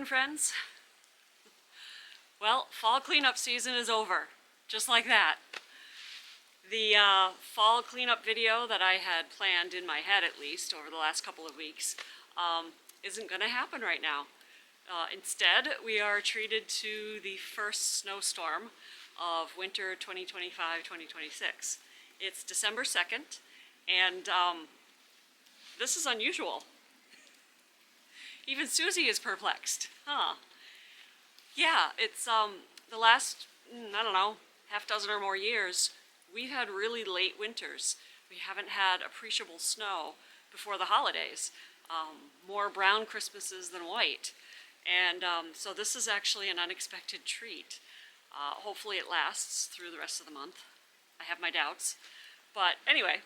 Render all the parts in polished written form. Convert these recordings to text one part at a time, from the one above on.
friends. Well, fall cleanup season is over, just like that. The fall cleanup video that I had planned in my head, at least, over the last couple of weeks, isn't going to happen right now. Instead, we are treated to the first snowstorm of winter 2025-2026. It's December 2nd, and this is unusual. Even Suzie is perplexed. Yeah, it's the last, I don't know, half dozen or more years, we've had really late winters. We haven't had appreciable snow before the holidays. More brown Christmases than white. And so this is actually an unexpected treat. Hopefully it lasts through the rest of the month. I have my doubts. But anyway,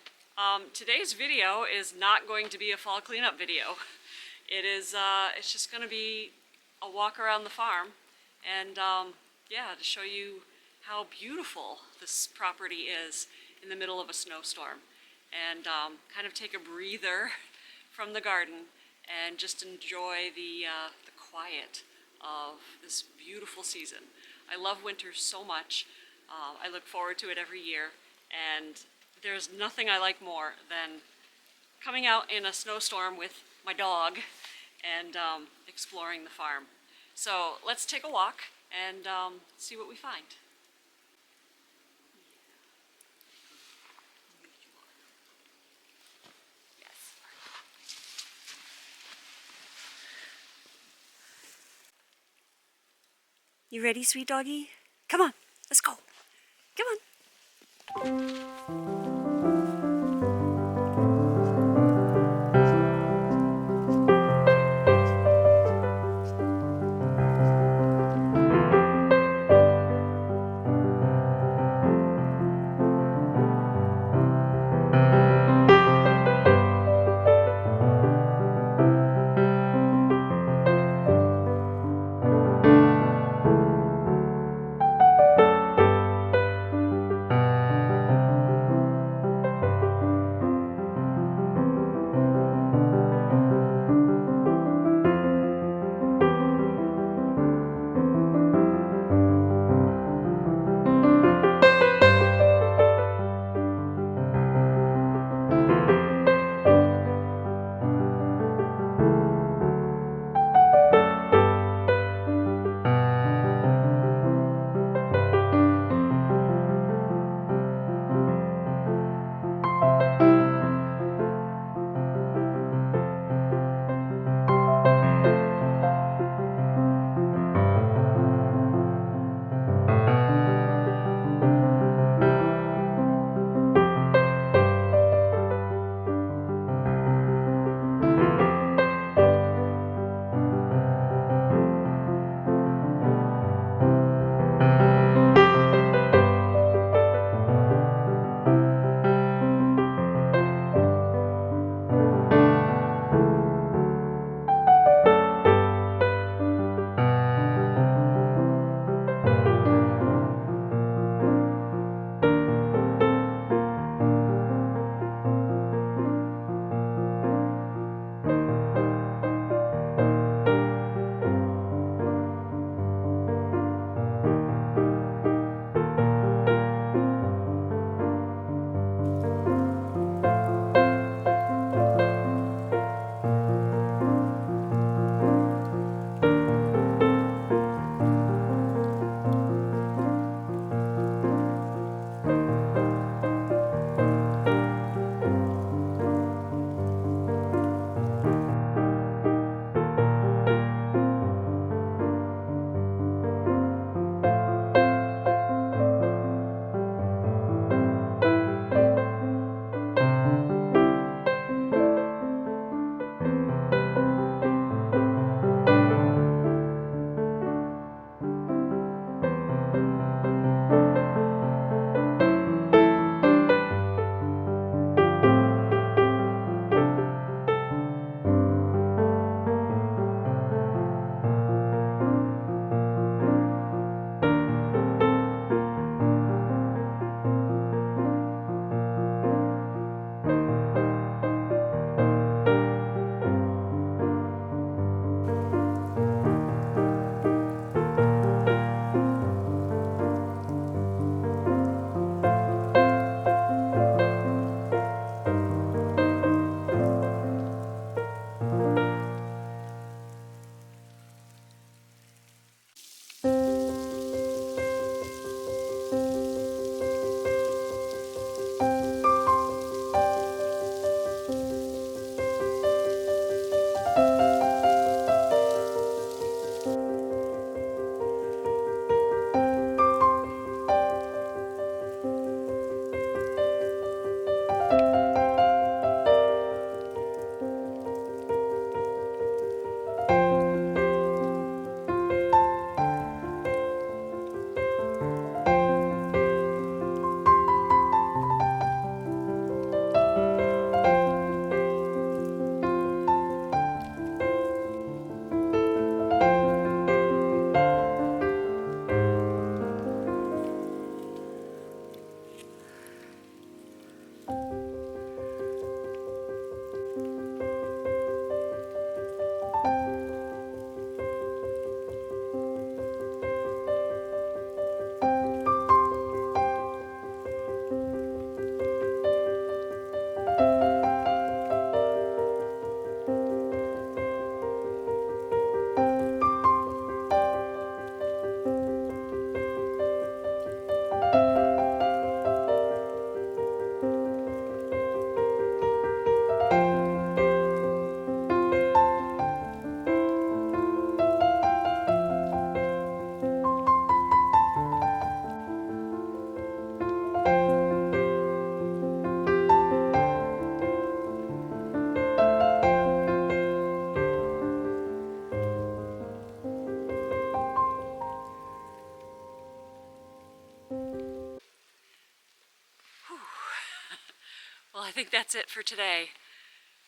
today's video is not going to be a fall cleanup video. It's just going to be a walk around the farm and yeah, to show you how beautiful this property is in the middle of a snowstorm, and kind of take a breather from the garden and just enjoy the quiet of this beautiful season. I love winter so much. I look forward to it every year, and there's nothing I like more than coming out in a snowstorm with my dog and exploring the farm. So let's take a walk and see what we find. Yes. You ready, sweet doggy? Come on, let's go. Come on. Well, I think that's it for today.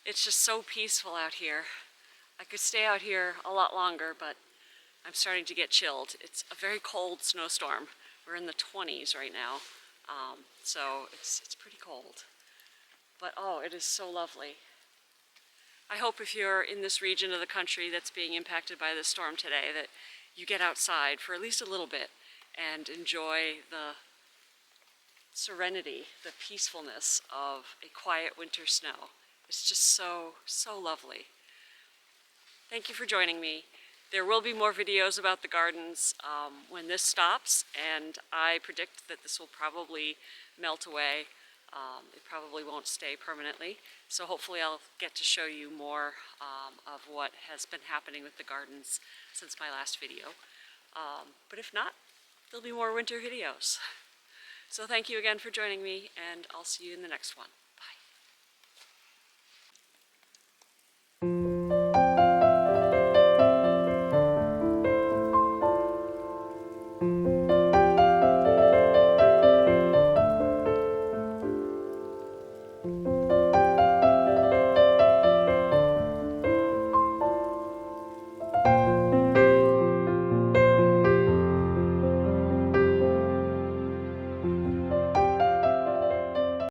It's just so peaceful out here. I could stay out here a lot longer, but I'm starting to get chilled. It's a very cold snowstorm. We're in the 20s right now, so it's pretty cold. But oh, it is so lovely. I hope if you're in this region of the country that's being impacted by this storm today that you get outside for at least a little bit and enjoy the serenity, the peacefulness of a quiet winter snow. It's just so, so lovely. Thank you for joining me. There will be more videos about the gardens when this stops, and I predict that this will probably melt away. It probably won't stay permanently, so hopefully I'll get to show you more of what has been happening with the gardens since my last video. But if not, there'll be more winter videos. So thank you again for joining me, and I'll see you in the next one. Bye.